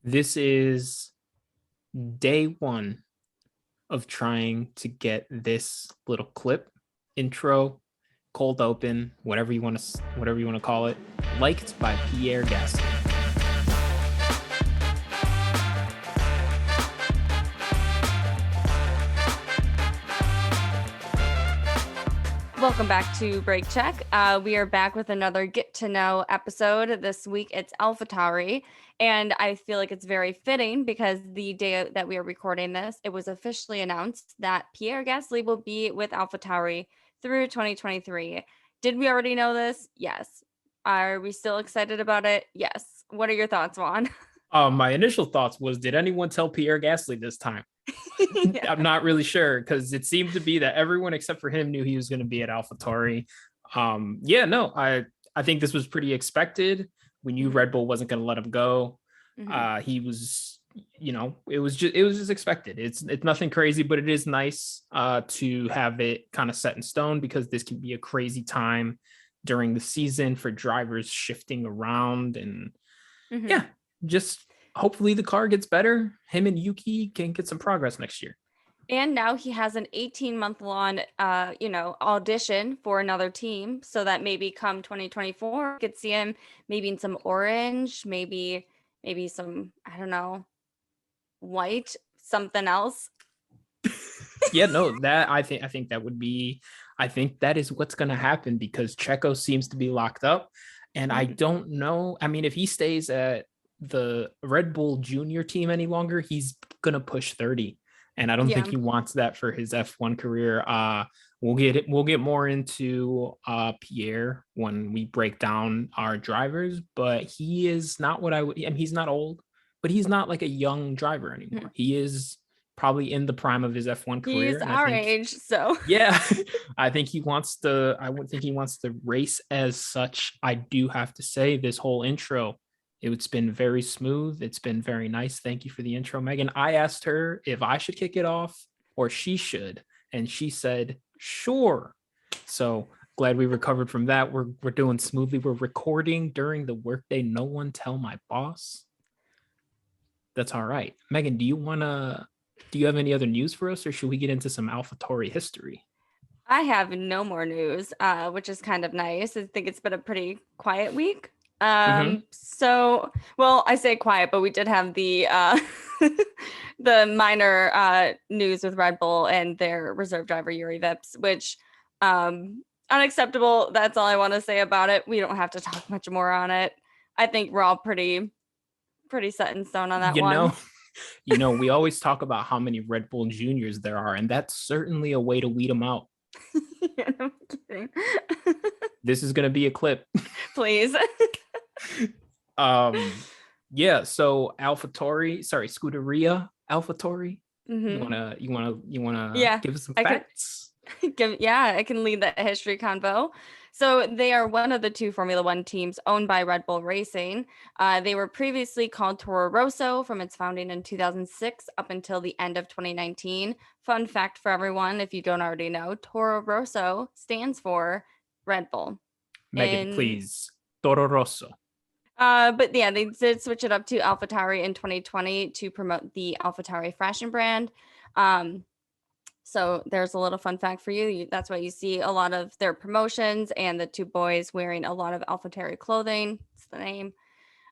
This is day one of trying to get this little clip, intro, cold open, whatever you want to call it, liked by Pierre Gasly. Welcome back to Break Check. We are back with another Get to Know episode. This week it's AlphaTauri, and I feel like it's very fitting because the day that we are recording this, it was officially announced that Pierre Gasly will be with AlphaTauri through 2023. Did we already know this? Yes. Are we still excited about it? Yes. What are your thoughts, Juan? My initial thoughts was, did anyone tell Pierre Gasly this time? Yeah. I'm not really sure because it seemed to be that everyone except for him knew he was going to be at AlphaTauri. I think this was pretty expected. We knew Red Bull wasn't going to let him go. He was, it was just expected. It's nothing crazy, but it is nice to have it kind of set in stone because this can be a crazy time during the season for drivers shifting around and just hopefully the car gets better. Him and Yuki can get some progress next year. And now he has an 18-month-long, audition for another team, so that maybe come 2024, we could see him maybe in some orange, maybe some, I don't know, white, something else. Yeah, no, that I think that would be. I think that is what's going to happen because Checo seems to be locked up, and I don't know. I mean, if he stays at the Red Bull Junior team any longer, he's going to push 30. And I don't think he wants that for his F1 career. We'll get more into Pierre when we break down our drivers, but he is not what I would. I mean, he's not old, but he's not like a young driver anymore. He is probably in the prime of his F1 career. He's our age, so yeah, I think he wants to. I would think he wants to race as such. I do have to say, this whole intro, it's been very smooth. It's been very nice. Thank you for the intro, Megan. I asked her if I should kick it off or she should, and she said, sure. So glad we recovered from that. We're doing smoothly. We're recording during the workday. No one tell my boss. That's all right. Megan, do you have any other news for us, or should we get into some AlphaTauri history? I have no more news, which is kind of nice. I think it's been a pretty quiet week. So, well, I say quiet, but we did have the the minor news with Red Bull and their reserve driver Yuri Vips, which unacceptable. That's all I want to say about it. We don't have to talk much more on it. I think we're all pretty set in stone on that one. We always talk about how many Red Bull Juniors there are, and that's certainly a way to weed them out. Yeah, no kidding. This is going to be a clip. Please. So Scuderia AlphaTauri. You wanna give us some facts? I can lead that history convo. So they are one of the two Formula One teams owned by Red Bull Racing. They were previously called Toro Rosso from its founding in 2006 up until the end of 2019. Fun fact for everyone, if you don't already know, Toro Rosso stands for Red Bull. Megan, please. Toro Rosso. But yeah, they did switch it up to AlphaTauri in 2020 to promote the AlphaTauri fashion brand. So there's a little fun fact for you. That's why you see a lot of their promotions and the two boys wearing a lot of AlphaTauri clothing. It's the name.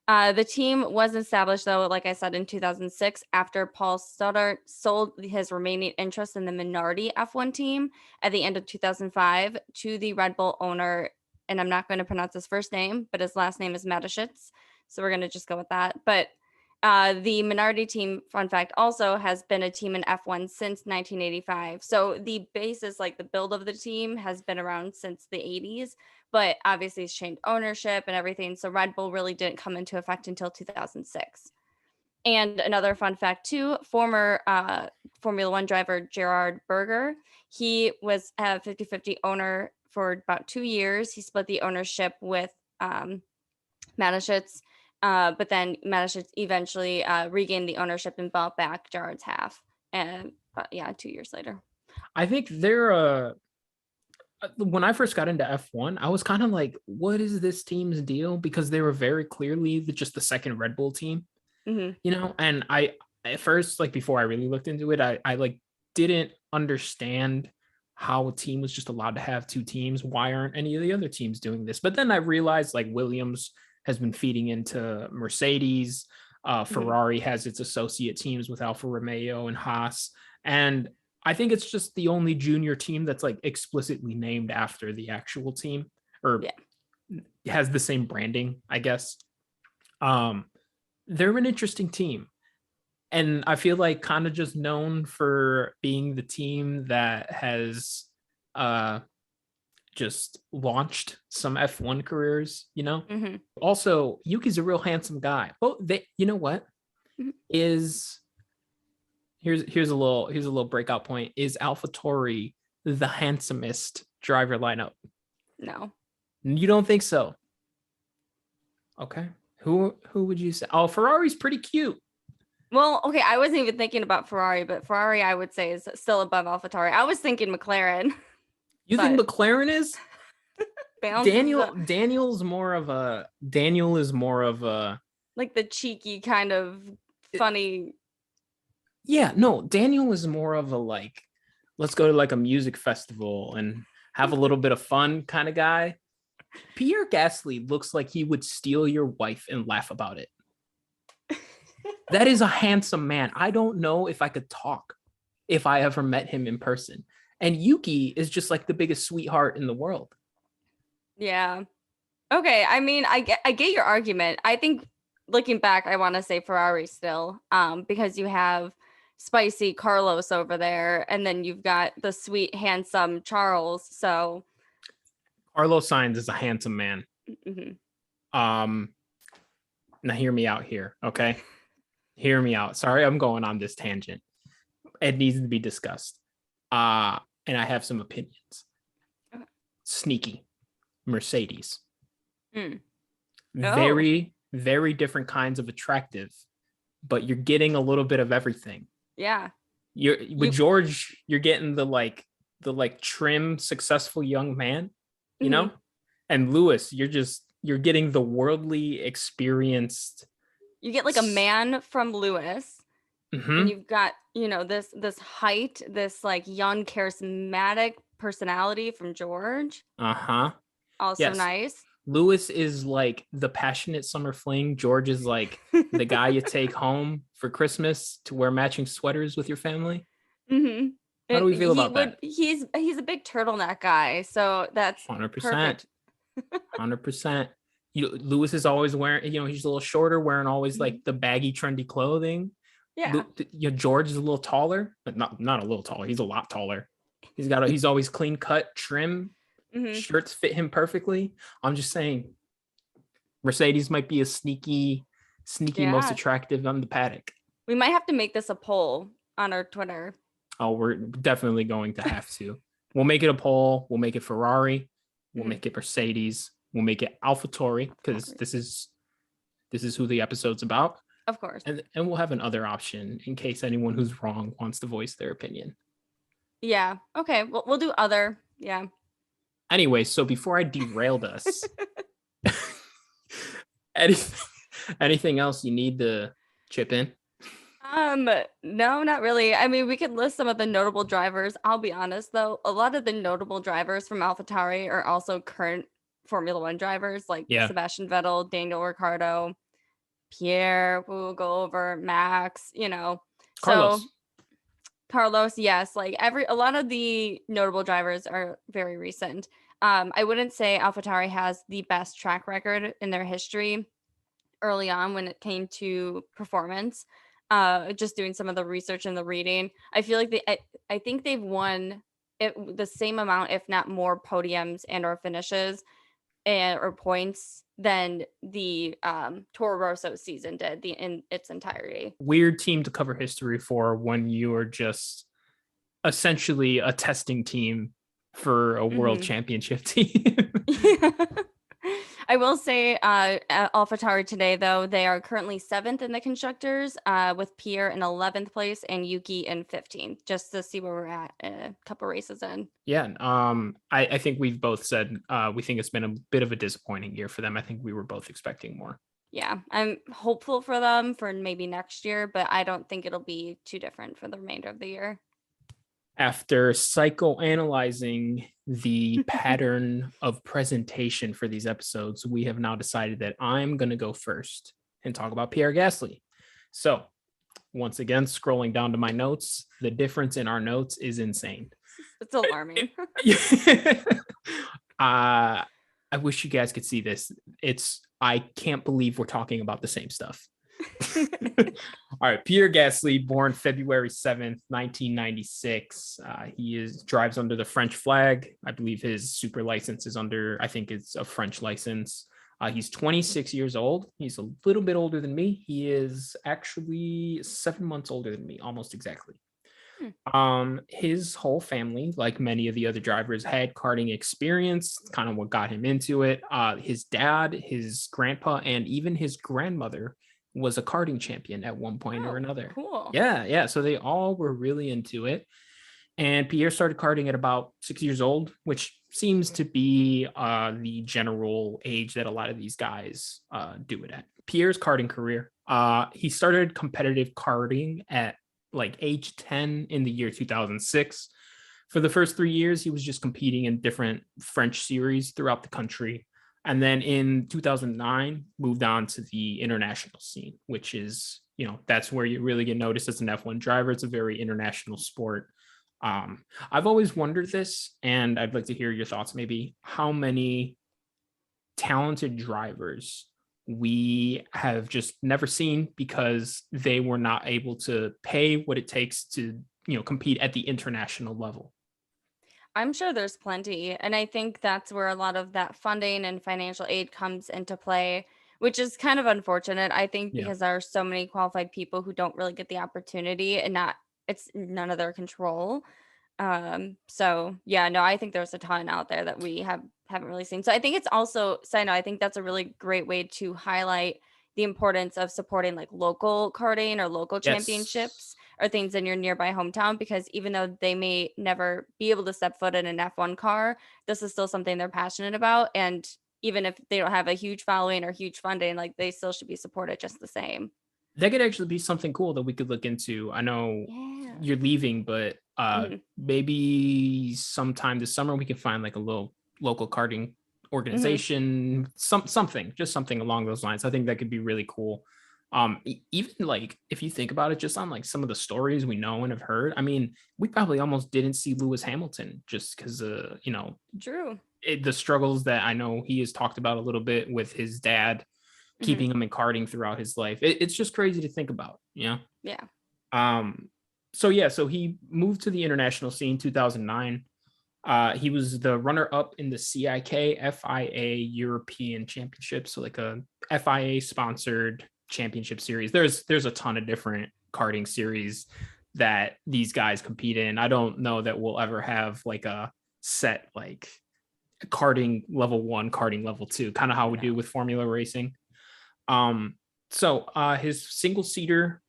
The team was established, though, like I said, in 2006 after Paul Stoddart sold his remaining interest in the minority F1 team at the end of 2005 to the Red Bull owner. And I'm not going to pronounce his first name, but his last name is Mateschitz. So we're going to just go with that. But the minority team, fun fact, also has been a team in F1 since 1985. So the basis, like the build of the team, has been around since the 80s, but obviously it's changed ownership and everything. So Red Bull really didn't come into effect until 2006. And another fun fact too, former Formula One driver Gerard Berger, he was a 50-50 owner for about 2 years. He split the ownership with Mateschitz. But then Mateschitz eventually regained the ownership and bought back Gerard's half. And 2 years later. I think when I first got into F1, I was kind of like, what is this team's deal? Because they were very clearly just the second Red Bull team. Hmm. And I at first, like before I really looked into it, I like didn't understand how a team was just allowed to have two teams. Why aren't any of the other teams doing this? But then I realized like Williams has been feeding into Mercedes. Hmm. Ferrari has its associate teams with Alfa Romeo and Haas. And I think it's just the only junior team that's like explicitly named after the actual team or Yeah. has the same branding, I guess. Um, they're an interesting team. And I feel like kind of just known for being the team that has uh just launched some F1 careers. Hmm. Also, Yuki's a real handsome guy. Oh, you know what? Hmm. Is here's a little breakout point. Is AlphaTauri the handsomest driver lineup? No. You don't think so? Okay. Who would you say? Oh, Ferrari's pretty cute. Well, okay, I wasn't even thinking about Ferrari, but Ferrari I would say is still above AlphaTauri. I was thinking McLaren, You think but McLaren is? bounces Daniel is more of a like the cheeky kind of funny. yeah, no, Daniel is more of a like, let's go to like a music festival and have a little bit of fun kind of guy. Pierre Gasly looks like he would steal your wife and laugh about it. That is a handsome man. I don't know if I could talk if I ever met him in person. And Yuki is just like the biggest sweetheart in the world. Yeah. Okay, I mean, I get your argument. I think looking back, I want to say Ferrari still, because you have spicy Carlos over there, and then you've got the sweet, handsome Charles. So, Carlos Sainz is a handsome man. mhm. Um, Now hear me out here, okay? Hear me out. Sorry, I'm going on this tangent. It needs to be discussed. And I have some opinions. Okay. Sneaky. Mercedes. Mm. Oh, Very, very different kinds of attractive, but you're getting a little bit of everything. yeah. You're with You. George, you're getting the trim, successful young man, you Mhm. know? And Lewis, you're getting the worldly experienced. You get like a man from Lewis, and Mm-hmm. you've got, this height, this like young charismatic personality from George. Uh-huh. Also Yes. nice. Lewis is like the passionate summer fling. George is like the guy you take home for Christmas to wear matching sweaters with your family. Hmm. How do And we feel about that? he's a big turtleneck guy, so that's 100%. perfect. 100%. Lewis is always wearing, he's a little shorter, wearing always Mhm. like the baggy, trendy clothing. Yeah. George is a little taller, but not a little taller. He's a lot taller. He's always clean cut, trim. Hmm. Shirts fit him perfectly. I'm just saying, Mercedes might be a sneaky most Yeah. attractive on the paddock. We might have to make this a poll on our Twitter. Oh, we're definitely going to have to. We'll make it a poll. We'll make it Ferrari. We'll Mhm. make it Mercedes. We'll make it AlphaTauri because this is who the episode's about. Of course. And we'll have another option in case anyone who's wrong wants to voice their opinion. Yeah. Okay. We'll do other. Yeah. Anyway, so before I derailed us, anything, anything else you need to chip in? No, not really. I mean, we could list some of the notable drivers. I'll be honest though, a lot of the notable drivers from AlphaTauri are also current Formula One drivers like Yeah, Sebastian Vettel, Daniel Ricciardo, Pierre, we'll go over Max. So Carlos. Carlos, yes, like a lot of the notable drivers are very recent. I wouldn't say AlphaTauri has the best track record in their history early on when it came to performance. Just doing some of the research and the reading, I feel like I think they've won the same amount, if not more, podiums and or finishes or points than the Toro Rosso season did in its entirety. Weird team to cover history for when you are just essentially a testing team for a world Hmm. championship team. I will say, at AlphaTauri today, though, they are currently seventh in the constructors, with Pierre in 11th place and Yuki in 15th, just to see where we're at a couple races in. Yeah. I think we've both said we think it's been a bit of a disappointing year for them. I think we were both expecting more. Yeah, I'm hopeful for them for maybe next year, but I don't think it'll be too different for the remainder of the year. After psychoanalyzing the pattern of presentation for these episodes, we have now decided that I'm going to go first and talk about Pierre Gasly. So, once again, scrolling down to my notes, the difference in our notes is insane. It's alarming. I wish you guys could see this. I can't believe we're talking about the same stuff. All right, Pierre Gasly, born February 7th, 1996. He drives under the French flag. I believe his super license is under, I think it's a French license. He's 26 years old. He's a little bit older than me. He is actually 7 months older than me, almost exactly. His whole family, like many of the other drivers, had karting experience, kind of what got him into it. His dad, his grandpa, and even his grandmother was a karting champion at one point or another. Cool. Yeah. So they all were really into it. And Pierre started karting at about 6 years old, which seems to be the general age that a lot of these guys do it at. Pierre's karting career. He started competitive karting at like age 10 in the year 2006. For the first 3 years, he was just competing in different French series throughout the country. And then in 2009, moved on to the international scene, which is, that's where you really get noticed as an F1 driver. It's a very international sport. I've always wondered this, and I'd like to hear your thoughts, maybe how many talented drivers we have just never seen because they were not able to pay what it takes to, compete at the international level. I'm sure there's plenty. And I think that's where a lot of that funding and financial aid comes into play, which is kind of unfortunate, I think, Yeah. because there are so many qualified people who don't really get the opportunity and it's none of their control. So yeah, no, I think there's a ton out there that we haven't really seen. So I think it's also, side note, I think that's a really great way to highlight the importance of supporting like local karting or local championships or things in your nearby hometown, because even though they may never be able to step foot in an F1 car, this is still something they're passionate about. And even if they don't have a huge following or huge funding, like they still should be supported just the same. That could actually be something cool that we could look into. I know you're leaving, but maybe sometime this summer we can find like a little local karting organization, something along those lines. I think that could be really cool. Even like if you think about it, just on like some of the stories we know and have heard, I mean, we probably almost didn't see Lewis Hamilton just because True. The struggles that I know he has talked about a little bit with his dad keeping him in karting throughout his life. It's just crazy to think about, Yeah. So he moved to the international scene 2009. He was the runner-up in the CIK FIA European Championship, so like a FIA sponsored championship series. There's a ton of different karting series that these guys compete in. I don't know that we'll ever have like a set like karting level 1, karting level 2, kind of how we do with Formula racing. So his single-seater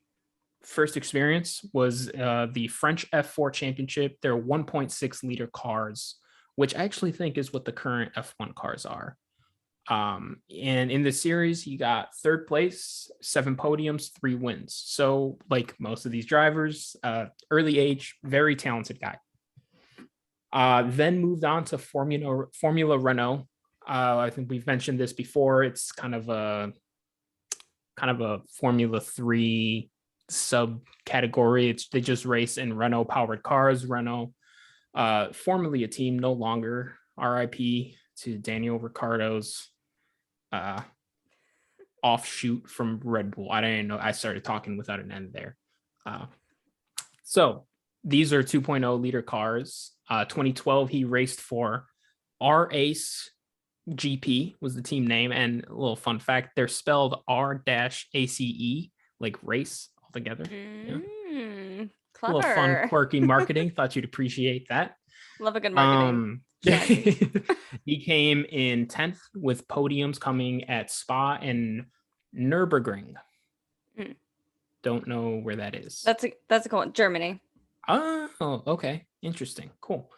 first experience was the French F4 Championship. They're 1.6 liter cars, which I actually think is what the current F1 cars are. And in the series, he got third place, 7 podiums, 3 wins. So like most of these drivers, early age, very talented guy. Then moved on to Formula Renault. I think we've mentioned this before. It's kind of a Formula 3 subcategory. They just race in Renault powered cars. Renault, formerly a team, no longer. RIP to Daniel Ricciardo's offshoot from Red Bull. I didn't know. I started talking without an end there. So these are 2.0 liter cars. 2012, he raced for R-Ace GP was the team name, and a little fun fact, they're spelled R-ACE, like race altogether. Clever. A little fun, quirky marketing. Thought you'd appreciate that. Love a good marketing. He came in 10th with podiums coming at Spa and Nürburgring. Don't know where that is. That's a cool one. Germany. Oh, okay. Interesting. Cool.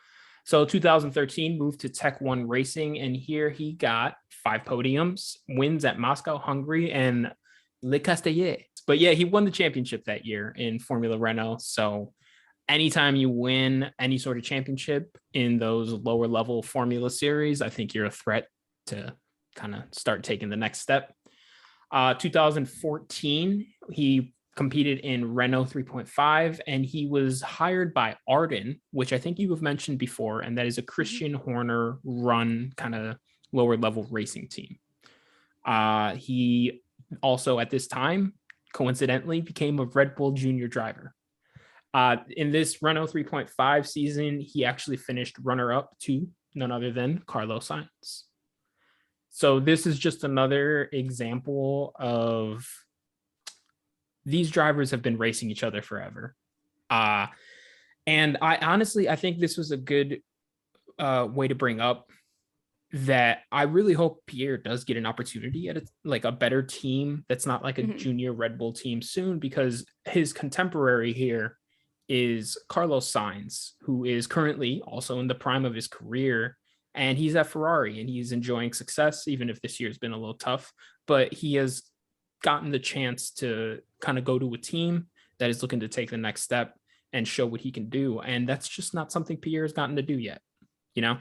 So 2013 moved to Tech 1 Racing, and here he got 5 podiums, wins at Moscow, Hungary, and Le Castellet. But yeah, he won the championship that year in Formula Renault. So anytime you win any sort of championship in those lower level Formula series, I think you're a threat to kind of start taking the next step. 2014, he competed in Renault 3.5, and he was hired by Arden, which I think you have mentioned before, and that is a Christian Horner run kind of lower level racing team. He also at this time, coincidentally, became a Red Bull junior driver. In this Renault 3.5 season, he actually finished runner-up to none other than Carlos Sainz. So this is just another example of these drivers have been racing each other forever. And I think this was a good way to bring up that I really hope Pierre does get an opportunity at a better team that's not like a junior Red Bull team soon, because his contemporary here is Carlos Sainz, who is currently also in the prime of his career, and he's at Ferrari and he's enjoying success, even if this year's been a little tough, but he has gotten the chance to kind of go to a team that is looking to take the next step and show what he can do. And that's just not something Pierre's gotten to do yet, you know?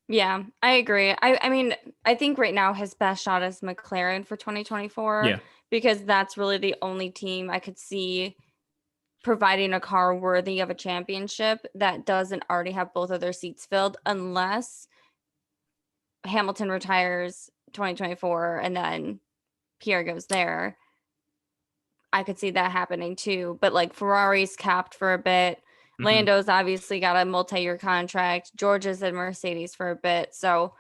Yeah, I agree. I mean, I think right now his best shot is McLaren for 2024. Yeah. Because that's really the only team I could see providing a car worthy of a championship that doesn't already have both of their seats filled, unless Hamilton retires 2024 and then Pierre goes there. I could see that happening too. But like Ferrari's capped for a bit. Lando's obviously got a multi-year contract. George's at Mercedes for a bit. So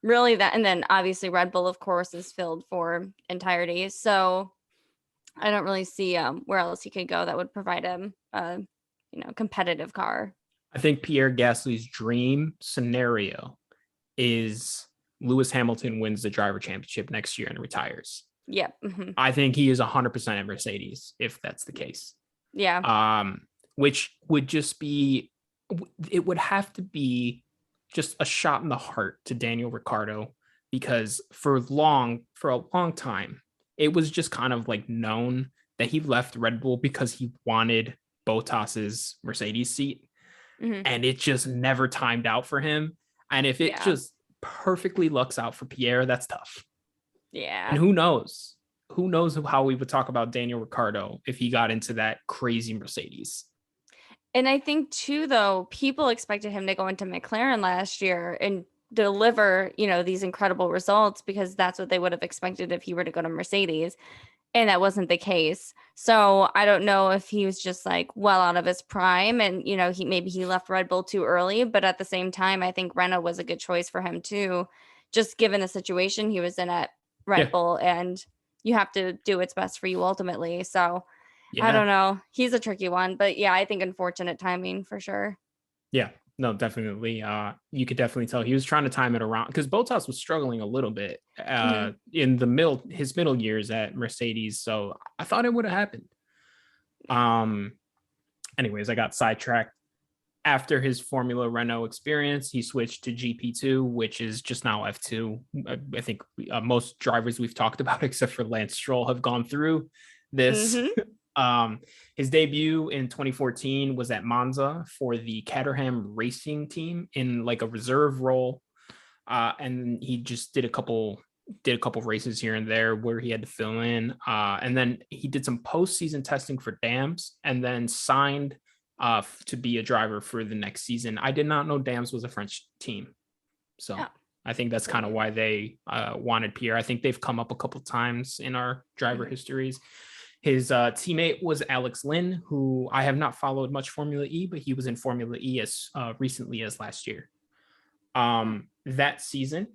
really that, and then obviously Red Bull, of course, is filled for entirety. So I don't really see where else he could go that would provide him a competitive car. I think Pierre Gasly's dream scenario is Lewis Hamilton wins the driver championship next year and retires. Yep. I think he is 100% at Mercedes if that's the case. Yeah. Which would just be, it would have to be just a shot in the heart to Daniel Ricciardo, because for a long time, it was just kind of like known that he left Red Bull because he wanted Bottas's Mercedes seat. And it just never timed out for him. And if it just perfectly lucks out for Pierre, that's tough. Yeah. And who knows how we would talk about Daniel Ricciardo if he got into that crazy Mercedes. And I think too, though, people expected him to go into McLaren last year and deliver, these incredible results, because that's what they would have expected if he were to go to Mercedes. And that wasn't the case. So I don't know if he was just like well out of his prime and, he left Red Bull too early. But at the same time, I think Renault was a good choice for him too, just given the situation he was in at Red Bull, and you have to do what's best for you ultimately. So I don't know. He's a tricky one, but yeah, I think unfortunate timing for sure. Yeah, no, definitely. You could definitely tell he was trying to time it around, because Bottas was struggling a little bit in his middle years at Mercedes. So I thought it would have happened. Anyways, I got sidetracked. After his Formula Renault experience, he switched to GP2, which is just now F2. I think most drivers we've talked about, except for Lance Stroll, have gone through this. His debut in 2014 was at Monza for the Caterham Racing team in like a reserve role, and he just did a couple races here and there where he had to fill in, and then he did some postseason testing for Dams, and then signed to be a driver for the next season. I did not know Dams was a French team, so I think that's kind of why they wanted Pierre. I think they've come up a couple times in our driver histories. His teammate was Alex Lynn, who I have not followed much Formula E, but he was in Formula E as recently as last year. That season,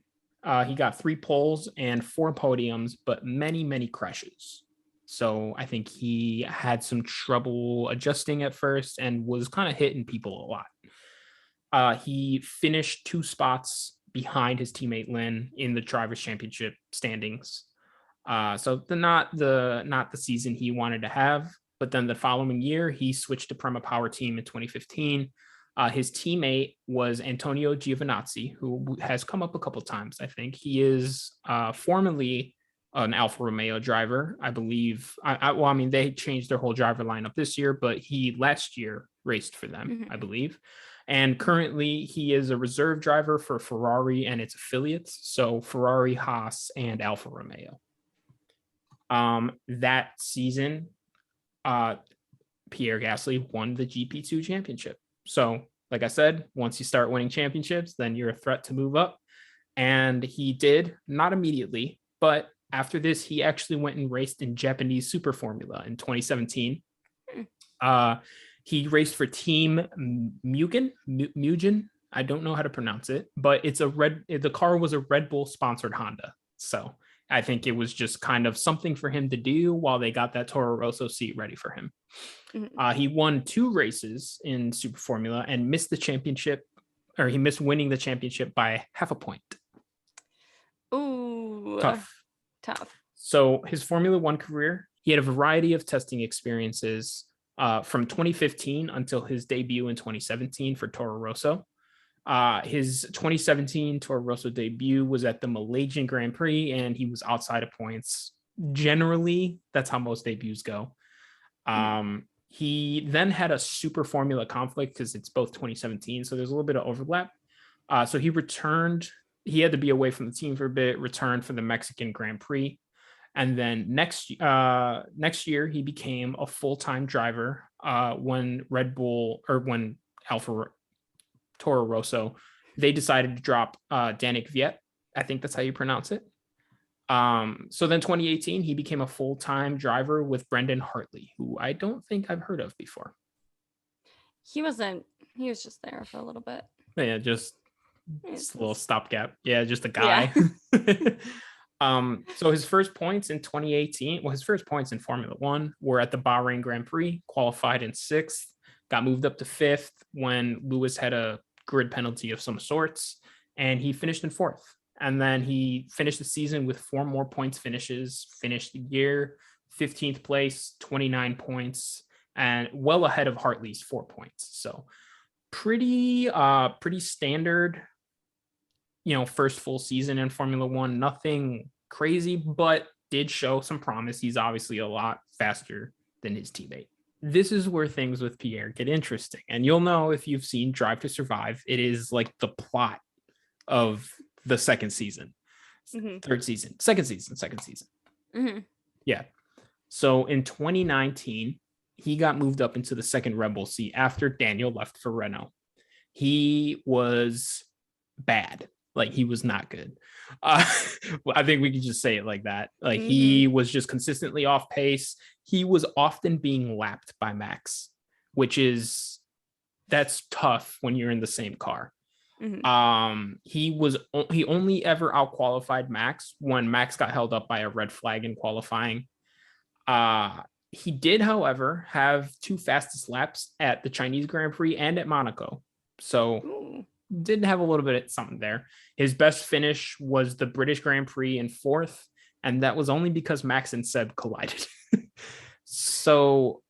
he got 3 poles and 4 podiums, but many, many crashes. So I think he had some trouble adjusting at first and was kind of hitting people a lot. He finished 2 spots behind his teammate Lynn in the Drivers' Championship standings. So not the season he wanted to have. But then the following year, he switched to Prema Power Team in 2015. His teammate was Antonio Giovinazzi, who has come up a couple times. I think he is formerly an Alfa Romeo driver, I believe. I mean, they changed their whole driver lineup this year, but he last year raced for them, I believe. And currently, he is a reserve driver for Ferrari and its affiliates, so Ferrari, Haas, and Alfa Romeo. That season, Pierre Gasly won the GP2 championship. So, like I said, once you start winning championships, then you're a threat to move up. And he did, not immediately, but after this, he actually went and raced in Japanese Super Formula in 2017. He raced for Team Mugen. I don't know how to pronounce it, but the car was a Red Bull sponsored Honda. So I think it was just kind of something for him to do while they got that Toro Rosso seat ready for him. He won 2 races in Super Formula and missed the championship, or he missed winning the championship by half a point. Ooh, tough. So his Formula One career, he had a variety of testing experiences from 2015 until his debut in 2017 for Toro Rosso. His 2017 Toro Rosso debut was at the Malaysian Grand Prix, and he was outside of points. Generally, that's how most debuts go. He then had a Super Formula conflict because it's both 2017, so there's a little bit of overlap. So he returned. He had to be away from the team for a bit, returned for the Mexican Grand Prix. And then next year, he became a full-time driver when Toro Rosso, they decided to drop Danik Viet. I think that's how you pronounce it. So then 2018, he became a full-time driver with Brendan Hartley, who I don't think I've heard of before. He was just there for a little bit. Yeah, just a little stopgap. Yeah, just a guy. Yeah. So his first points in 2018, his first points in Formula One were at the Bahrain Grand Prix, qualified in 6th, got moved up to 5th when Lewis had a grid penalty of some sorts, and he finished in 4th. And then he finished the season with 4 more points finishes, finished the year 15th place, 29 points, and well ahead of Hartley's 4 points. So pretty standard, first full season in Formula One. Nothing crazy, but did show some promise. He's obviously a lot faster than his teammate. This is where things with Pierre get interesting. And you'll know if you've seen Drive to Survive, it is like the plot of the second season, third season, second season. Yeah. So in 2019, he got moved up into the second Red Bull seat after Daniel left for Renault. He was bad. Like, he was not good. I think we can just say it like that. Like, he was just consistently off pace. He was often being lapped by Max, that's tough when you're in the same car. He only ever outqualified Max when Max got held up by a red flag in qualifying. He did, however, have 2 fastest laps at the Chinese Grand Prix and at Monaco. So did have a little bit of something there. His best finish was the British Grand Prix in 4th, and that was only because Max and Seb collided. So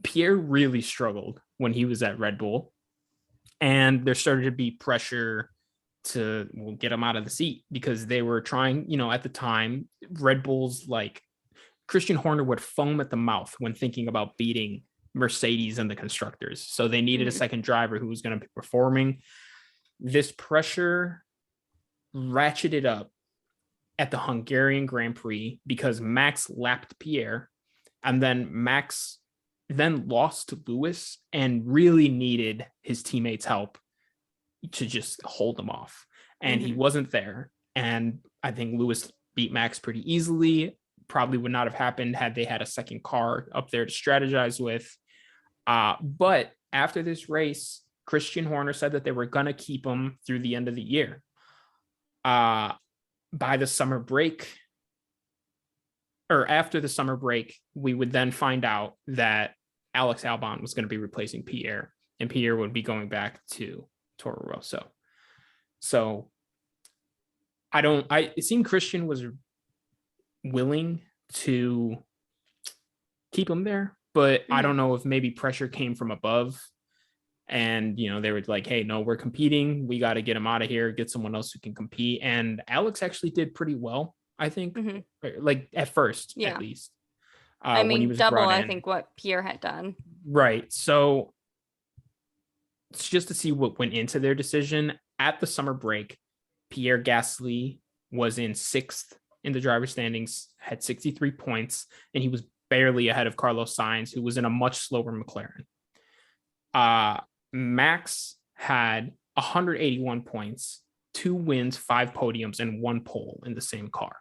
Pierre really struggled when he was at Red Bull, and there started to be pressure to get him out of the seat because they were trying, at the time, Red Bull's like Christian Horner would foam at the mouth when thinking about beating Mercedes and the constructors. So they needed a second driver who was going to be performing. This pressure ratcheted up at the Hungarian Grand Prix because Max lapped Pierre, and then Max then lost to Lewis and really needed his teammates' help to just hold him off. And he wasn't there. And I think Lewis beat Max pretty easily. Probably would not have happened had they had a second car up there to strategize with. But after this race, Christian Horner said that they were going to keep him through the end of the year. By the summer break, or after the summer break, we would then find out that Alex Albon was going to be replacing Pierre, and Pierre would be going back to Toro Rosso. So it seemed Christian was willing to keep him there, but I don't know if maybe pressure came from above And, they were like, hey, no, we're competing. We got to get him out of here, get someone else who can compete. And Alex actually did pretty well, I think, Hmm. like at first, at Yeah. least, I when he mean, was double, brought I in. think, what Pierre had done. Right. So it's just to see what went into their decision at the summer break. Pierre Gasly was in 6th in the driver standings, had 63 points, and he was barely ahead of Carlos Sainz, who was in a much slower McLaren. Max had 181 points, 2 wins, 5 podiums, and 1 pole in the same car.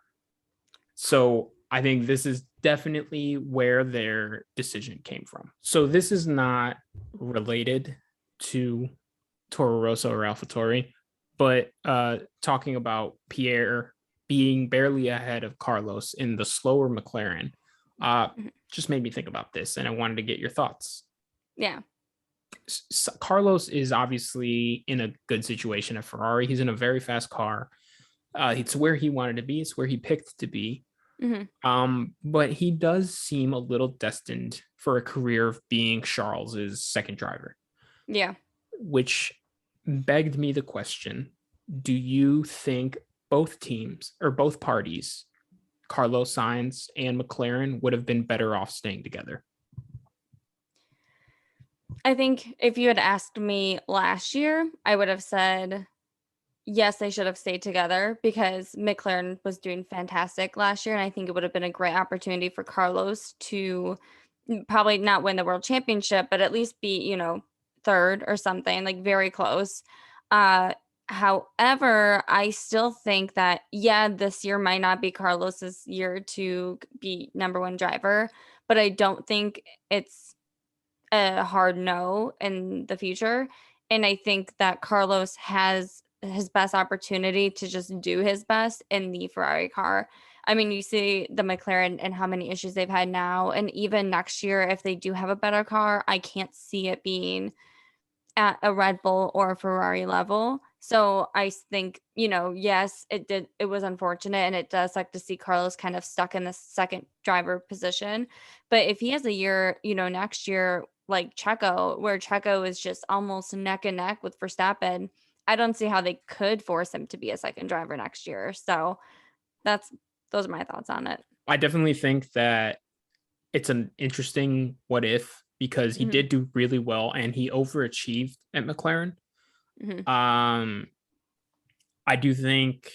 So I think this is definitely where their decision came from. So this is not related to Toro Rosso or AlphaTauri, but talking about Pierre being barely ahead of Carlos in the slower McLaren just made me think about this, and I wanted to get your thoughts. Yeah. Carlos is obviously in a good situation at Ferrari. He's in a very fast car. It's where he wanted to be. It's where he picked to be. But he does seem a little destined for a career of being Charles's second driver. Yeah. Which begged me the question, do you think both teams or both parties, Carlos Sainz and McLaren, would have been better off staying together? I think if you had asked me last year, I would have said, yes, they should have stayed together because McLaren was doing fantastic last year. And I think it would have been a great opportunity for Carlos to probably not win the world championship, but at least be, third or something, like very close. However, I still think that, this year might not be Carlos's year to be number one driver, but I don't think it's a hard no in the future. And I think that Carlos has his best opportunity to just do his best in the Ferrari car. I mean, you see the McLaren and how many issues they've had now. And even next year, if they do have a better car, I can't see it being at a Red Bull or a Ferrari level. So I think, yes, it was unfortunate and it does suck to see Carlos kind of stuck in the second driver position. But if he has a year, next year, like Checo, where Checo is just almost neck and neck with Verstappen, I don't see how they could force him to be a second driver next year. So those are my thoughts on it. I definitely think that it's an interesting what if, because he Mhm. did do really well and he overachieved at McLaren. Mhm. I do think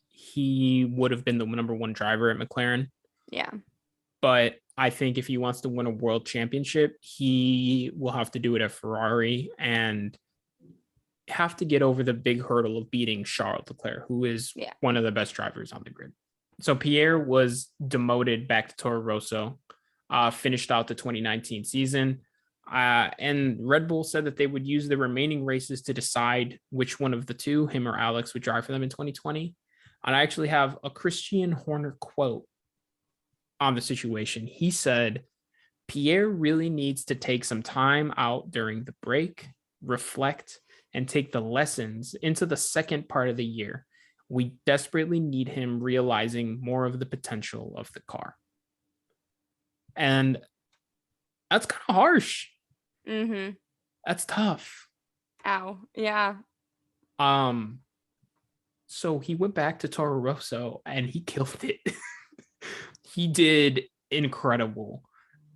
he would have been the number one driver at McLaren, Yeah. but I think if he wants to win a world championship, he will have to do it at Ferrari and have to get over the big hurdle of beating Charles Leclerc, who is Yeah. one of the best drivers on the grid. So Pierre was demoted back to Toro Rosso, finished out the 2019 season. And Red Bull said that they would use the remaining races to decide which one of the two, him or Alex, would drive for them in 2020. And I actually have a Christian Horner quote on the situation. He said, Pierre really needs to take some time out during the break, reflect, and take the lessons into the second part of the year. We desperately need him realizing more of the potential of the car. And that's kind of harsh. Mhm. That's tough. Ow. Yeah. Um, so he went back to Toro Rosso and he killed it. He did incredible.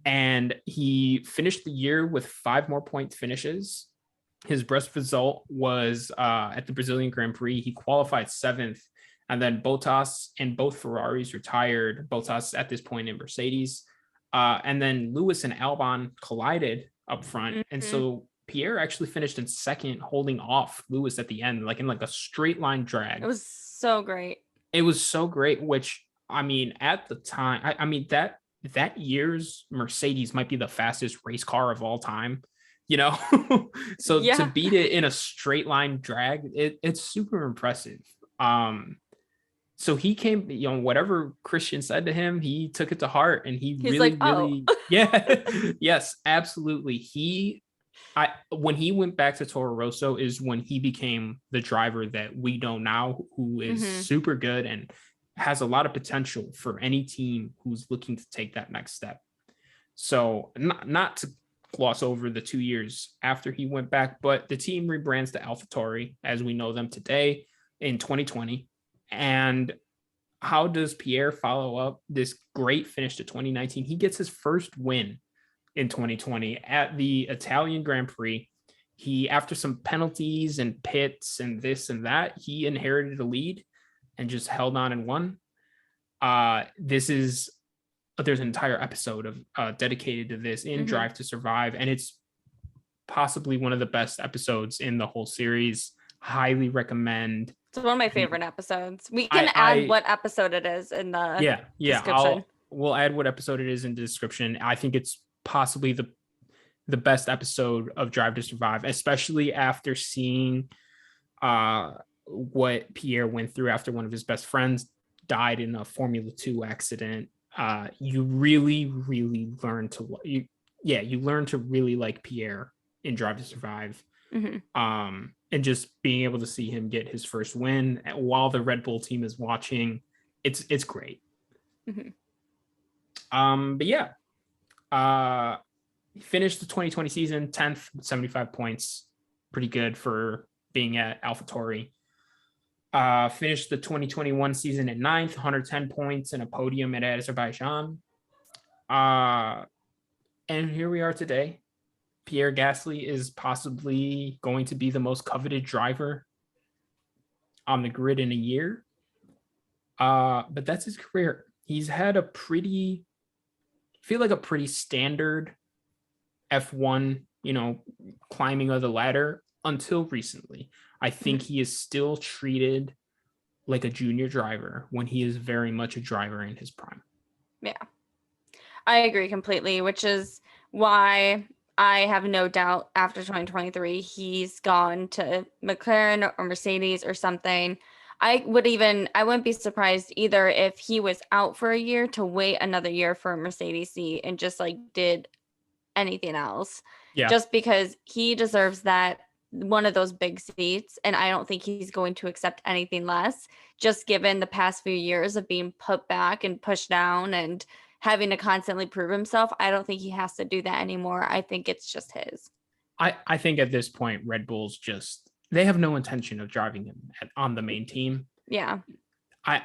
And he finished the year with 5 more point finishes. His best result was at the Brazilian Grand Prix. He qualified 7th, and then Bottas and both Ferraris retired. Bottas at this point in Mercedes, and then Lewis and Albon collided up front, and Mhm. so Pierre actually finished in second, holding off Lewis at the end, like in like a straight line It drag. was so great. It was so great. Which I mean, at the time, I mean that year's Mercedes might be the fastest race car of all time. You know, so to Yeah. beat it in a straight line drag, it's super impressive. So he came, whatever Christian said to him, he took it to heart, and he He's really, like, "Oh." really, yeah, yes, absolutely. When he went back to Toro Rosso is when he became the driver that we know now, who is Mhm. super good and has a lot of potential for any team who's looking to take that next step. So not to gloss over the 2 years after he went back, but the team rebrands to AlphaTauri as we know them today in 2020. And how does Pierre follow up this great finish to 2019? He gets his first win in 2020 at the Italian Grand Prix. He, after some penalties and pits and this and that, he inherited the lead and just held on and won. There's an entire episode of dedicated to this in Drive to Survive, and it's possibly one of the best episodes in the whole series. Highly recommend. It's one of my favorite episodes. We can add what episode it is in the description. We'll add what episode it is in the description. I think it's possibly the best episode of Drive to Survive, especially after seeing what Pierre went through after one of his best friends died in a Formula 2 accident. You really, really learn to learn to really like Pierre in Drive to Survive. And just being able to see him get his first win while the Red Bull team is watching, it's great. But yeah, he finished the 2020 season 10th with 75 points. Pretty good for being at AlphaTauri. Finished the 2021 season at 9th, 110 points and a podium at Azerbaijan. And here we are today. Pierre Gasly is possibly going to be the most coveted driver on the grid in a year. But that's his career. He's had a pretty standard F1, climbing of the ladder until recently. I think he is still treated like a junior driver when he is very much a driver in his prime. Yeah, I agree completely, which is why I have no doubt after 2023, he's gone to McLaren or Mercedes or something. I wouldn't be surprised either if he was out for a year to wait another year for a Mercedes seat and just did anything else. Yeah. Just because he deserves that, one of those big seats, and I don't think he's going to accept anything less, just given the past few years of being put back and pushed down and having to constantly prove himself. I don't think he has to do that anymore. I think it's just his. I think at this point, Red Bull's they have no intention of driving him on the main team. Yeah. I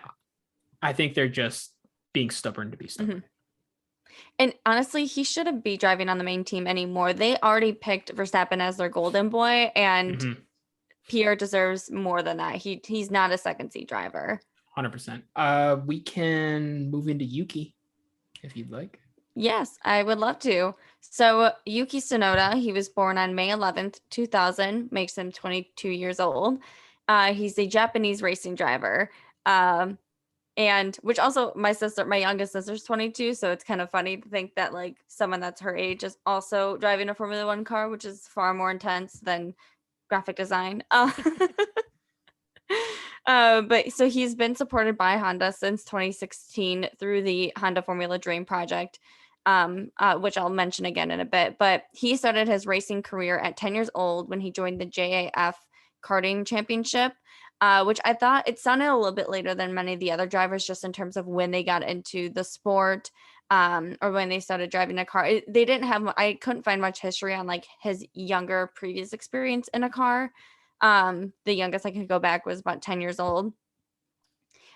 think they're just being stubborn to be stubborn. And honestly, he shouldn't be driving on the main team anymore. They already picked Verstappen as their golden boy, and Pierre deserves more than that. He's not a second seat driver. 100%. We can move into Yuki if you'd like. Yes, I would love to. So Yuki Tsunoda, he was born on May 11th, 2000, makes him 22 years old. He's a Japanese racing driver. And which also my youngest sister's 22. So it's kind of funny to think that someone that's her age is also driving a Formula 1 car, which is far more intense than graphic design. But so he's been supported by Honda since 2016 through the Honda Formula Dream project, which I'll mention again in a bit. But he started his racing career at 10 years old when he joined the JAF karting championship, which I thought it sounded a little bit later than many of the other drivers, just in terms of when they got into the sport, or when they started driving a car. I couldn't find much history on his younger previous experience in a car. The youngest I could go back was about 10 years old.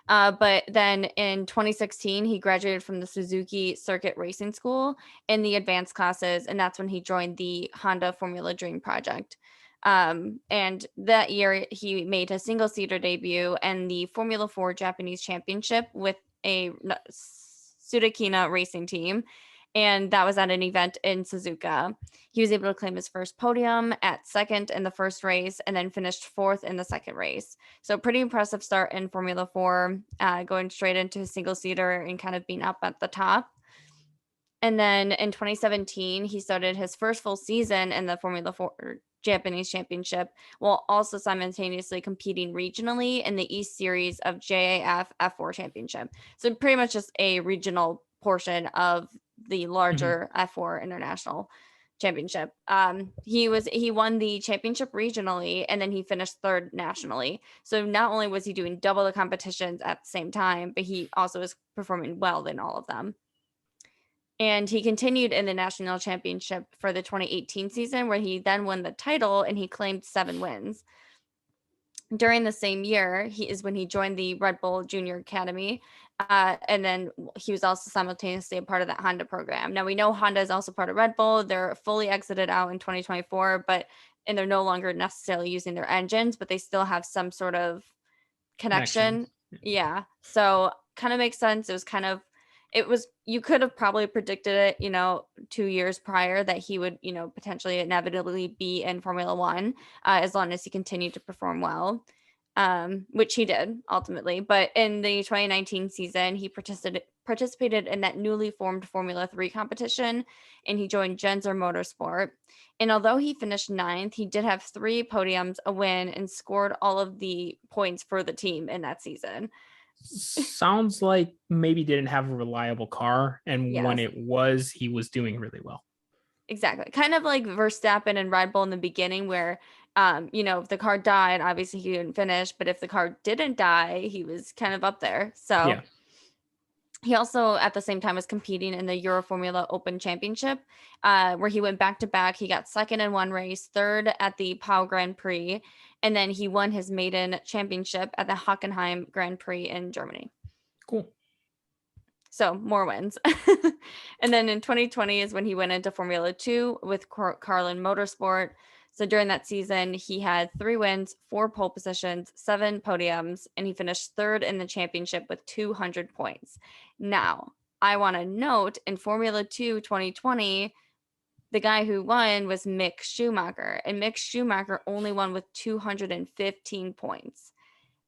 But then in 2016, he graduated from the Suzuki Circuit Racing School in the advanced classes, and that's when he joined the Honda Formula Dream project. And that year he made his single-seater debut in the Formula 4 Japanese Championship with a Sudakina racing team. And that was at an event in Suzuka. He was able to claim his first podium at second in the first race and then finished fourth in the second race. So pretty impressive start in Formula 4, going straight into a single-seater and kind of being up at the top. And then in 2017, he started his first full season in the Formula 4 Japanese Championship, while also simultaneously competing regionally in the East Series of JAF F4 Championship. So pretty much just a regional portion of the larger F4 International Championship. He won the championship regionally, and then he finished third nationally. So not only was he doing double the competitions at the same time, but he also was performing well in all of them. And he continued in the national championship for the 2018 season, where he then won the title and he claimed 7 wins. During the same year, he is when he joined the Red Bull Junior Academy. And then he was also simultaneously a part of that Honda program. Now we know Honda is also part of Red Bull. They're fully exited out in 2024, and they're no longer necessarily using their engines, but they still have some sort of connection. Connections. Yeah. So kind of makes sense. You could have probably predicted it, 2 years prior that he would, potentially inevitably be in Formula One, as long as he continued to perform well, which he did ultimately. But in the 2019 season, he participated in that newly formed Formula 3 competition, and he joined Genzer Motorsport. And although he finished 9th, he did have 3 podiums, a win, and scored all of the points for the team in that season. Sounds like maybe didn't have a reliable car, and when Yes. it was, he was doing really well. Exactly. Kind of like Verstappen and Red Bull in the beginning, where, if the car died, obviously he didn't finish, but if the car didn't die, he was kind of up there. So Yeah. he also, at the same time, was competing in the Euro Formula Open Championship, where he went back to back. He got second in one race, third at the Pau Grand Prix, and then he won his maiden championship at the Hockenheim Grand Prix in Germany. Cool. So more wins. And then in 2020 is when he went into Formula 2 with Carlin Motorsport. So during that season, he had 3 wins, 4 pole positions, 7 podiums, and he finished 3rd in the championship with 200 points. Now, I want to note in Formula 2 2020, the guy who won was Mick Schumacher, and Mick Schumacher only won with 215 points.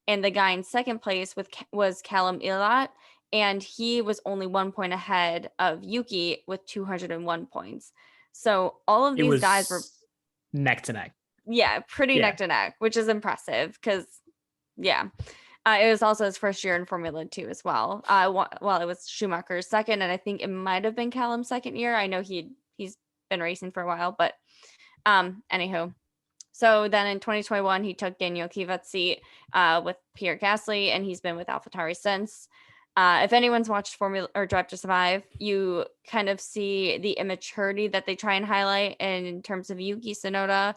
And the guy in second place was Callum Ilott, and he was only 1 point ahead of Yuki with 201 points. So all of these guys were neck to neck. Yeah, pretty neck to neck, which is impressive because, yeah. It was also his first year in Formula 2 as well. Well, it was Schumacher's second, and I think it might have been Callum's second year. I know he's been racing for a while, but anywho. So then in 2021, he took Daniel Kvyat's seat with Pierre Gasly, and he's been with AlphaTauri since. If anyone's watched Formula or Drive to Survive, you kind of see the immaturity that they try and highlight in terms of Yuki Tsunoda,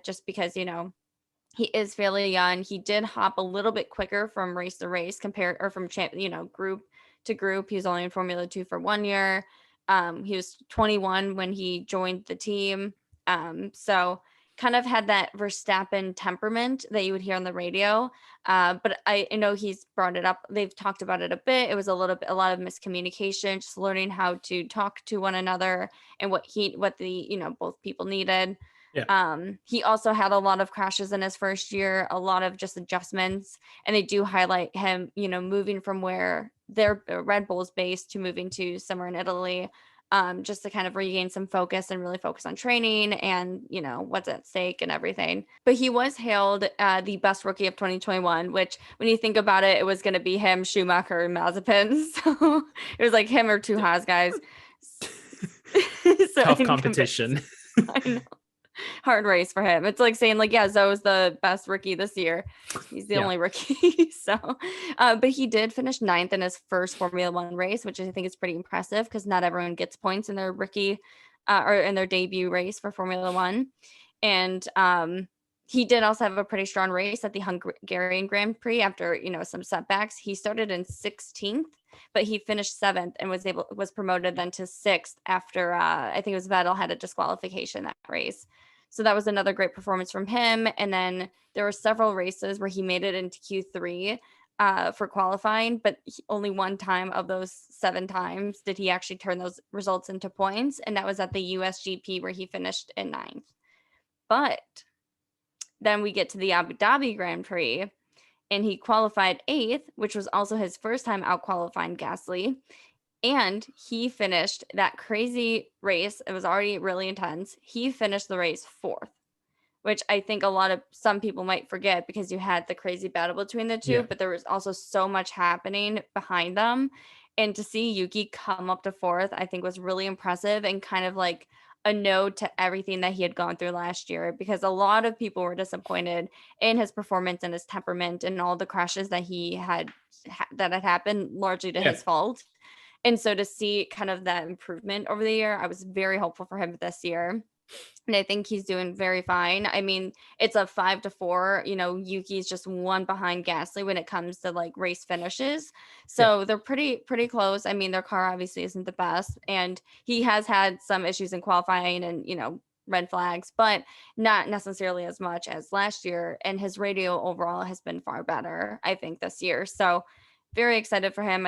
just because, he is fairly young. He did hop a little bit quicker from race to race from group to group. He was only in Formula 2 for 1 year. He was 21 when he joined the team. So kind of had that Verstappen temperament that you would hear on the radio. But I know he's brought it up. They've talked about it a bit. It was a lot of miscommunication, just learning how to talk to one another and what both people needed. Yeah. He also had a lot of crashes in his first year, a lot of just adjustments, and they do highlight him, moving from where their Red Bull is based to moving to somewhere in Italy, just to kind of regain some focus and really focus on training and, what's at stake and everything. But he was hailed the best rookie of 2021, which when you think about it, it was going to be him, Schumacher, and Mazepin. So it was like him or two Haas guys. So tough competition. I know. Hard race for him. It's like saying Zoe's the best rookie this year. He's the only rookie. So, but he did finish 9th in his first Formula 1 race, which I think is pretty impressive because not everyone gets points in their rookie or in their debut race for Formula 1. And he did also have a pretty strong race at the Hungarian Grand Prix after, some setbacks. He started in 16th, but he finished 7th and was promoted then to 6th after I think it was Vettel had a disqualification that race. So that was another great performance from him. And then there were several races where he made it into Q3 for qualifying, but only one time of those 7 times did he actually turn those results into points. And that was at the USGP where he finished in 9th. But then we get to the Abu Dhabi Grand Prix and he qualified 8th, which was also his first time out qualifying Gasly. And he finished that crazy race. It was already really intense. He finished the race 4th, which I think some people might forget because you had the crazy battle between the two, but there was also so much happening behind them. And to see Yuki come up to 4th, I think was really impressive and kind of like a nod to everything that he had gone through last year, because a lot of people were disappointed in his performance and his temperament and all the crashes that that had happened largely to his fault. And so to see kind of that improvement over the year, I was very hopeful for him this year. And I think he's doing very fine. I mean, it's a 5-4. Yuki's just one behind Gasly when it comes to like race finishes. Yeah. So they're pretty close. I mean, their car obviously isn't the best, and he has had some issues in qualifying and red flags, but not necessarily as much as last year. And his radio overall has been far better, I think, this year. So very excited for him.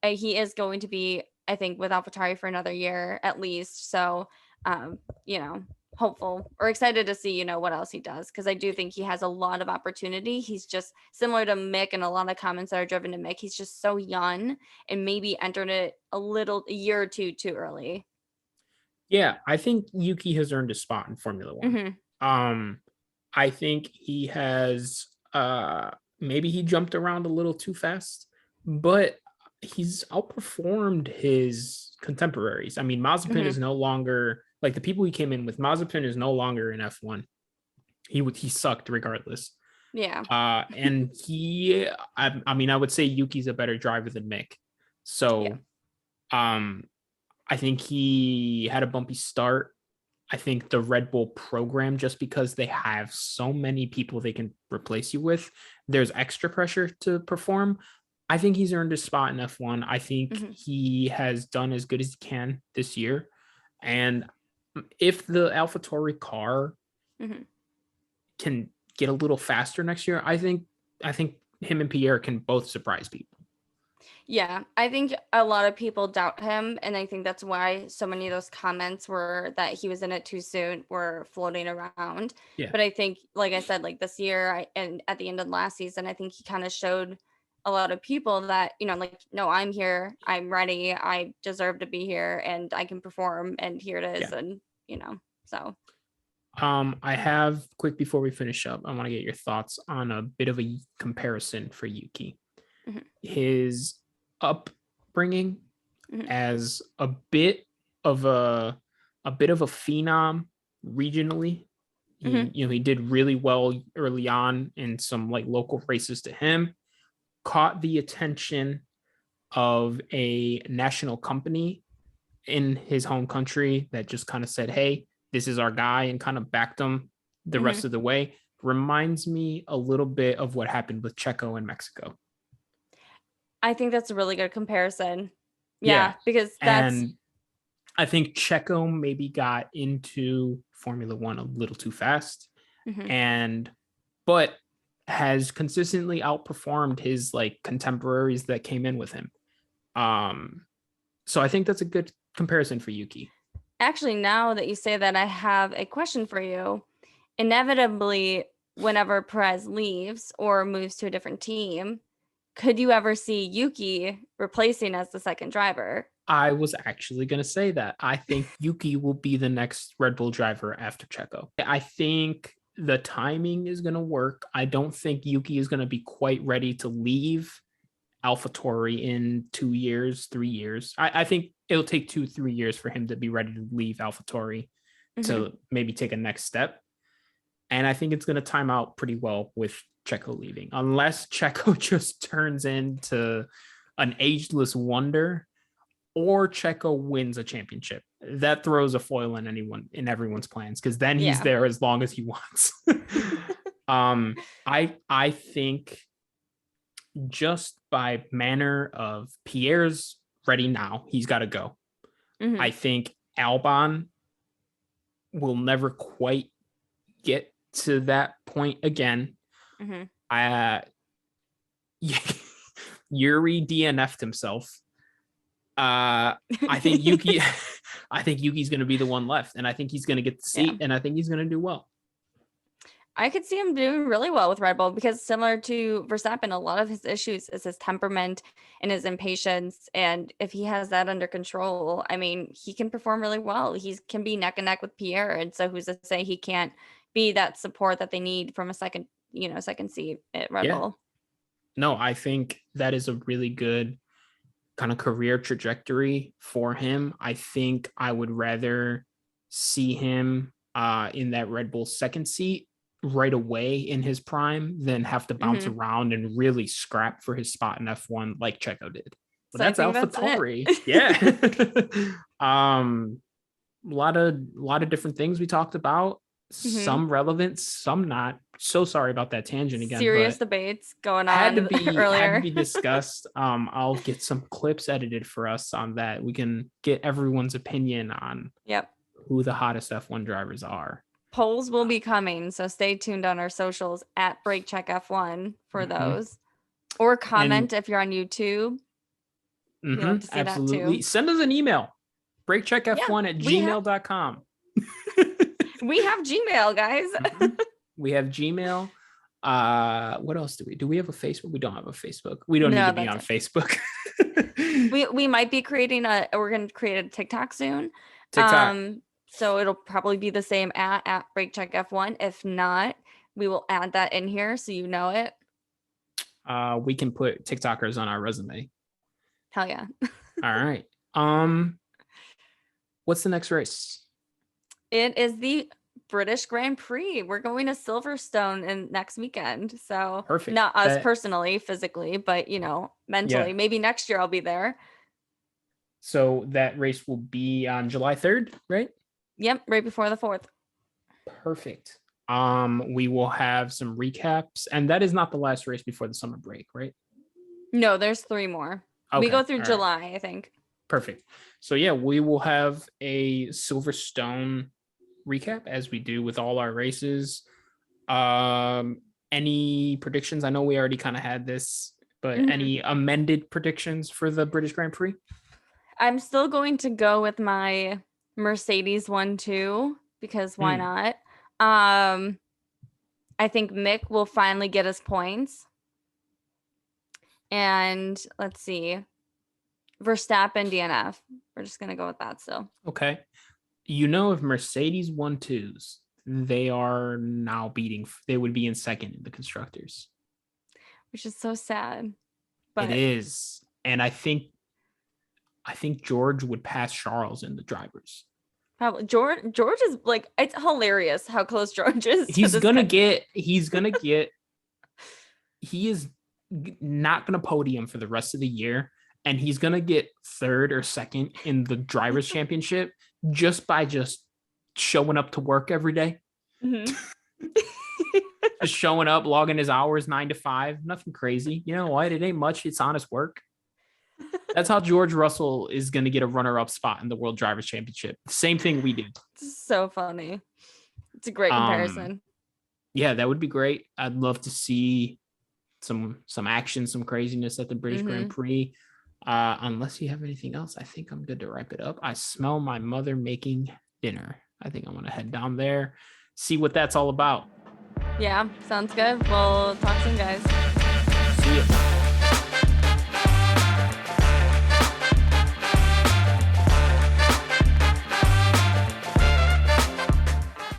He is going to be, I think, with AlphaTauri for another year at least. So, um, you know, hopeful or excited to see, what else he does. Cause I do think he has a lot of opportunity. He's just similar to Mick, and a lot of comments that are driven to Mick. He's just so young and maybe entered it a year or two too early. Yeah, I think Yuki has earned a spot in Formula One. I think he has maybe he jumped around a little too fast, but he's outperformed his contemporaries. I mean, Mazepin is no longer like the people he came in with. Mazepin is no longer in F1. He sucked regardless. Yeah. And I mean, I would say Yuki's a better driver than Mick. So, I think he had a bumpy start. I think the Red Bull program, just because they have so many people they can replace you with, there's extra pressure to perform. I think he's earned his spot in F1. I think he has done as good as he can this year. And if the AlphaTauri car can get a little faster next year, I think him and Pierre can both surprise people. Yeah, I think a lot of people doubt him, and I think that's why so many of those comments were that he was in it too soon were floating around. Yeah. But I think, like I said, like this year and at the end of last season, I think he kind of showed a lot of people that, like, no, I'm here, I'm ready, I deserve to be here, and I can perform, and here it is. And so I have, quick before we finish up, I want to get your thoughts on a bit of a comparison for Yuki. His upbringing as a bit of a phenom regionally. He did really well early on in some like local races to him, caught the attention of a national company in his home country that just kind of said, hey, this is our guy, and kind of backed him the rest of the way. Reminds me a little bit of what happened with Checo in Mexico. I think that's a really good comparison. Yeah, because and I think Checo maybe got into Formula One a little too fast, but has consistently outperformed his like contemporaries that came in with him. So I think that's a good comparison for Yuki. Actually, now that you say that, I have a question for you. Inevitably, whenever Perez leaves or moves to a different team, could you ever see Yuki replacing as the second driver? I was actually going to say that. I think Yuki will be the next Red Bull driver after Checo. I think the timing is going to work. I don't think Yuki is going to be quite ready to leave AlphaTauri in 2 years, 3 years. I think it'll take 2-3 years for him to be ready to leave AlphaTauri to maybe take a next step. And I think it's going to time out pretty well with Checo leaving, unless Checo just turns into an ageless wonder, or Checo wins a championship. That throws a foil in everyone's plans, because then he's there as long as he wants. I think just by manner of Pierre's ready now, he's got to go. I think Albon will never quite get to that point again. Yuri DNF'd himself. I think Yuki's going to be the one left, and I think he's going to get the seat, and I think he's going to do well. I could see him doing really well with Red Bull, because similar to Verstappen, a lot of his issues is his temperament and his impatience. And if he has that under control, I mean, he can perform really well. He can be neck and neck with Pierre. And so who's to say he can't be that support that they need from a second seat at Red Bull? No, I think that is a really good kind of career trajectory for him. I think I would rather see him in that Red Bull second seat right away in his prime than have to bounce around and really scrap for his spot in F1 like Checo did. Well, So I that's think that's AlphaTauri. it. Yeah. A lot of different things we talked about. Some relevant, some not. So sorry about that tangent again, Serious but debates going had to on be earlier. discussed. I'll get some clips edited for us on that. We can get everyone's opinion on Yep. who the hottest F1 drivers are. Polls will be coming, so stay tuned on our socials at Break Check F1 for those. Or comment if you're on YouTube. We love to see absolutely. that too. Send us an email. breakcheckf1 at gmail.com. We have Gmail, guys. We have Gmail. What else do we have a Facebook? We don't have a Facebook. We don't need to be on Facebook. we might be creating we're going to create a TikTok soon. TikTok. So it'll probably be the same at Break Check F1. If not, we will add that in here so you know it. We can put TikTokers on our resume. Hell yeah. All right. What's the next race? It is the British Grand Prix. We're going to Silverstone in next weekend. So perfect. Not us personally, physically, but mentally. Yeah. Maybe next year I'll be there. So that race will be on July 3rd, right? Yep, right before the 4th. Perfect. We will have some recaps, and that is not the last race before the summer break, right? No, there's 3 more. Okay. We go through July, I think. Perfect. So yeah, we will have a Silverstone recap as we do with all our races. Any predictions? I know we already kind of had this, but any amended predictions for the British Grand Prix? I'm still going to go with my Mercedes 1-2 because why not? I think Mick will finally get his points. And let's see. Verstappen DNF. We're just going to go with that still. Okay. If Mercedes 1-2s, they are now they would be in second in the constructors. Which is so sad. But it is. And I think George would pass Charles in the drivers. Probably. George is like, it's hilarious how close George is. He is not going to podium for the rest of the year. And he's going to get 3rd or 2nd in the drivers championship just by showing up to work every day. Just showing up, logging his hours 9 to 5, nothing crazy. You know what? It ain't much. It's honest work. That's how George Russell is going to get a runner-up spot in the World Drivers' Championship. Same thing we did. So funny. It's a great comparison. Yeah, that would be great. I'd love to see some action, some craziness at the British Grand Prix. Unless you have anything else, I think I'm good to wrap it up. I smell my mother making dinner. I think I'm going to head down there, see what that's all about. Yeah, sounds good. We'll talk soon, guys. See you.